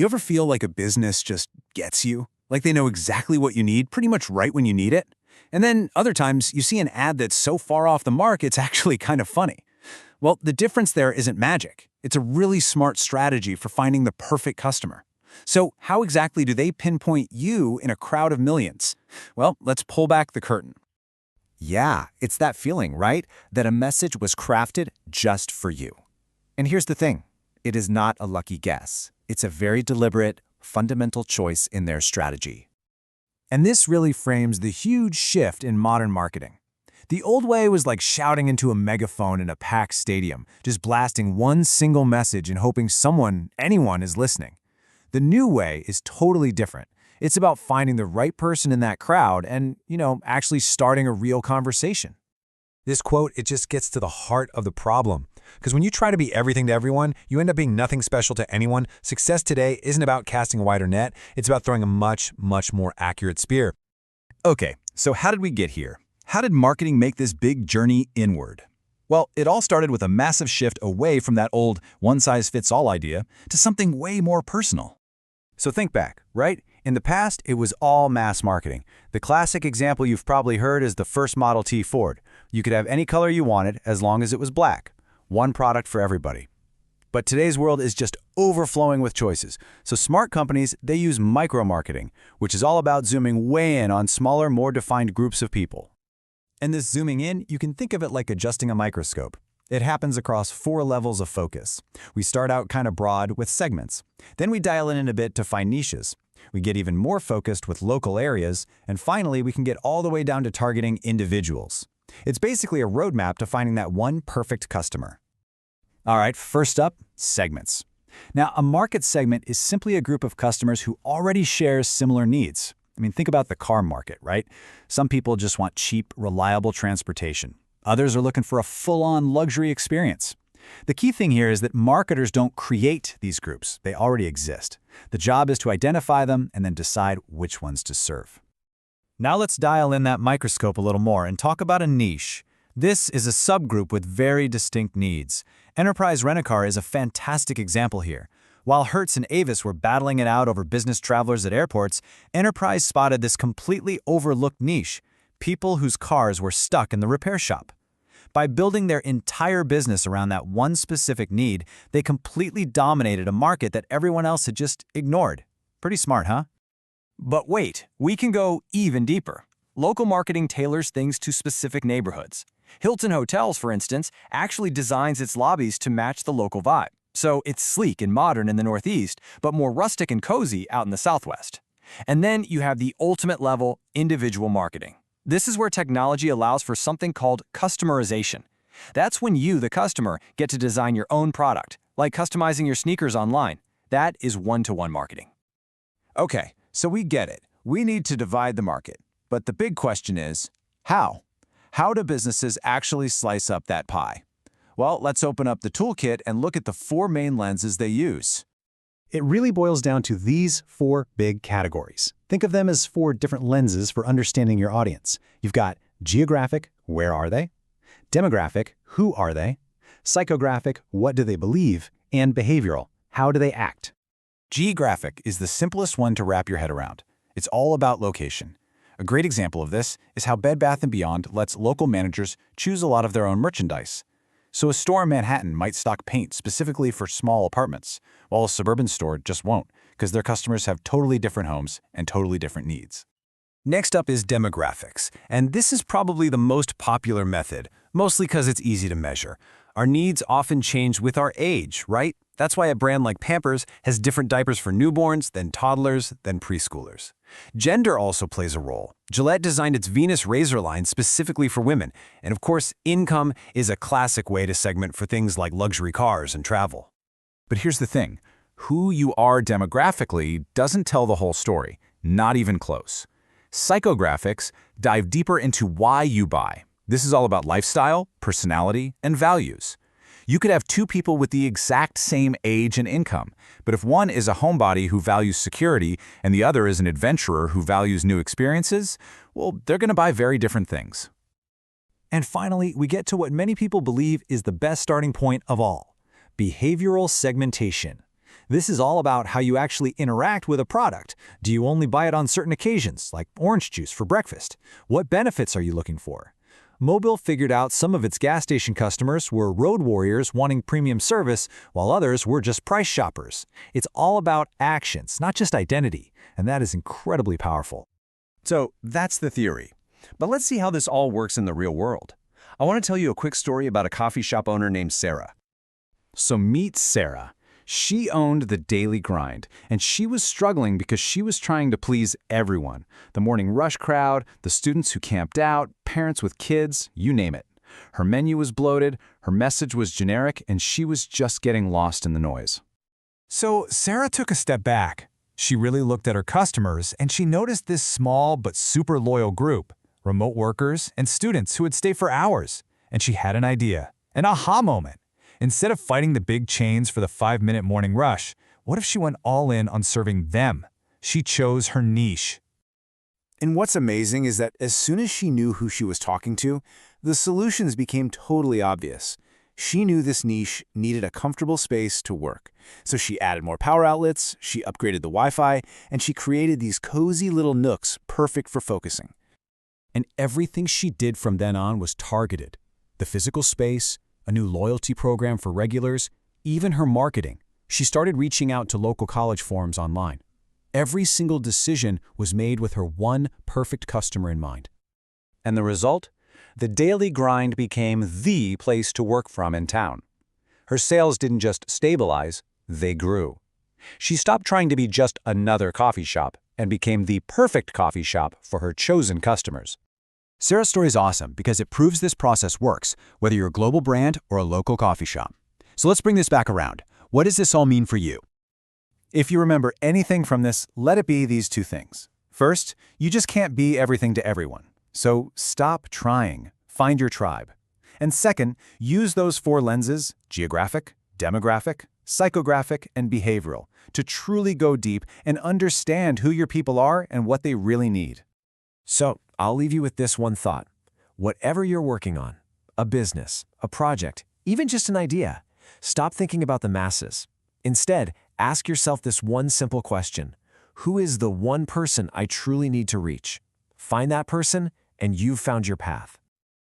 You ever feel like a business just gets you? Like they know exactly what you need pretty much right when you need it? And then other times you see an ad that's so far off the mark it's actually kind of funny. Well, the difference there isn't magic. It's a really smart strategy for finding the perfect customer. So how exactly do they pinpoint you in a crowd of millions? Well, let's pull back the curtain. Yeah, it's that feeling, right? That a message was crafted just for you. And here's the thing. It is not a lucky guess. It's a very deliberate, fundamental choice in their strategy. And this really frames the huge shift in modern marketing. The old way was like shouting into a megaphone in a packed stadium, just blasting one single message and hoping anyone is listening. The new way is totally different. It's about finding the right person in that crowd and, actually starting a real conversation. This quote, it just gets to the heart of the problem. Because when you try to be everything to everyone, you end up being nothing special to anyone. Success today isn't about casting a wider net. It's about throwing a much, much more accurate spear. Okay, so how did we get here? How did marketing make this big journey inward? Well, it all started with a massive shift away from that old one-size-fits-all idea to something way more personal. So think back, right? In the past, it was all mass marketing. The classic example you've probably heard is the first Model T Ford. You could have any color you wanted as long as it was black. One product for everybody. But today's world is just overflowing with choices. So smart companies, they use micromarketing, which is all about zooming way in on smaller, more defined groups of people. And this zooming in, you can think of it like adjusting a microscope. It happens across 4 levels of focus. We start out kind of broad with segments. Then we dial in a bit to find niches. We get even more focused with local areas, and finally we can get all the way down to targeting individuals. It's basically a roadmap to finding that one perfect customer. All right, first up, segments. Now, a market segment is simply a group of customers who already share similar needs. Think about the car market, right? Some people just want cheap, reliable transportation. Others are looking for a full-on luxury experience. The key thing here is that marketers don't create these groups. They already exist. The job is to identify them and then decide which ones to serve. Now let's dial in that microscope a little more and talk about a niche. This is a subgroup with very distinct needs. Enterprise Rent-A-Car is a fantastic example here. While Hertz and Avis were battling it out over business travelers at airports, Enterprise spotted this completely overlooked niche, people whose cars were stuck in the repair shop. By building their entire business around that one specific need, they completely dominated a market that everyone else had just ignored. Pretty smart, huh? But wait, we can go even deeper. Local marketing tailors things to specific neighborhoods. Hilton Hotels, for instance, actually designs its lobbies to match the local vibe. So it's sleek and modern in the Northeast, but more rustic and cozy out in the Southwest. And then you have the ultimate level, individual marketing. This is where technology allows for something called customerization. That's when you, the customer, get to design your own product, like customizing your sneakers online. That is one-to-one marketing. Okay, so we get it. We need to divide the market. But the big question is, how? How do businesses actually slice up that pie? Well, let's open up the toolkit and look at the 4 main lenses they use. It really boils down to these 4 big categories. Think of them as 4 different lenses for understanding your audience. You've got geographic, where are they? Demographic, who are they? Psychographic, what do they believe? And behavioral, how do they act? Geographic is the simplest one to wrap your head around. It's all about location. A great example of this is how Bed Bath & Beyond lets local managers choose a lot of their own merchandise. So a store in Manhattan might stock paint specifically for small apartments, while a suburban store just won't, because their customers have totally different homes and totally different needs. Next up is demographics, and this is probably the most popular method, mostly because it's easy to measure. Our needs often change with our age, right? That's why a brand like Pampers has different diapers for newborns, then toddlers, then preschoolers. Gender also plays a role. Gillette designed its Venus razor line specifically for women, and of course, income is a classic way to segment for things like luxury cars and travel. But here's the thing. Who you are demographically doesn't tell the whole story, not even close. Psychographics dive deeper into why you buy. This is all about lifestyle, personality, and values. You could have 2 people with the exact same age and income, but if one is a homebody who values security and the other is an adventurer who values new experiences, well, they're going to buy very different things. And finally, we get to what many people believe is the best starting point of all: behavioral segmentation. This is all about how you actually interact with a product. Do you only buy it on certain occasions, like orange juice for breakfast? What benefits are you looking for? Mobil figured out some of its gas station customers were road warriors wanting premium service, while others were just price shoppers. It's all about actions, not just identity, and that is incredibly powerful. So that's the theory. But let's see how this all works in the real world. I want to tell you a quick story about a coffee shop owner named Sarah. So meet Sarah. She owned the daily grind, and she was struggling because she was trying to please everyone. The morning rush crowd, the students who camped out, parents with kids, you name it. Her menu was bloated, her message was generic, and she was just getting lost in the noise. So Sarah took a step back. She really looked at her customers, and she noticed this small but super loyal group, remote workers and students who would stay for hours. And she had an idea, an aha moment. Instead of fighting the big chains for the 5-minute morning rush, what if she went all in on serving them? She chose her niche. And what's amazing is that as soon as she knew who she was talking to, the solutions became totally obvious. She knew this niche needed a comfortable space to work. So she added more power outlets, she upgraded the Wi-Fi, and she created these cozy little nooks perfect for focusing. And everything she did from then on was targeted. The physical space, a new loyalty program for regulars, even her marketing. She started reaching out to local college forums online. Every single decision was made with her one perfect customer in mind. And the result? The daily grind became the place to work from in town. Her sales didn't just stabilize, they grew. She stopped trying to be just another coffee shop and became the perfect coffee shop for her chosen customers. Sarah's story is awesome because it proves this process works, whether you're a global brand or a local coffee shop. So let's bring this back around. What does this all mean for you? If you remember anything from this, let it be these two things. First, you just can't be everything to everyone. So stop trying. Find your tribe. And second, use those 4 lenses, geographic, demographic, psychographic, and behavioral, to truly go deep and understand who your people are and what they really need. So I'll leave you with this one thought. Whatever you're working on, a business, a project, even just an idea, stop thinking about the masses. Instead, ask yourself this one simple question. Who is the one person I truly need to reach? Find that person, and you've found your path.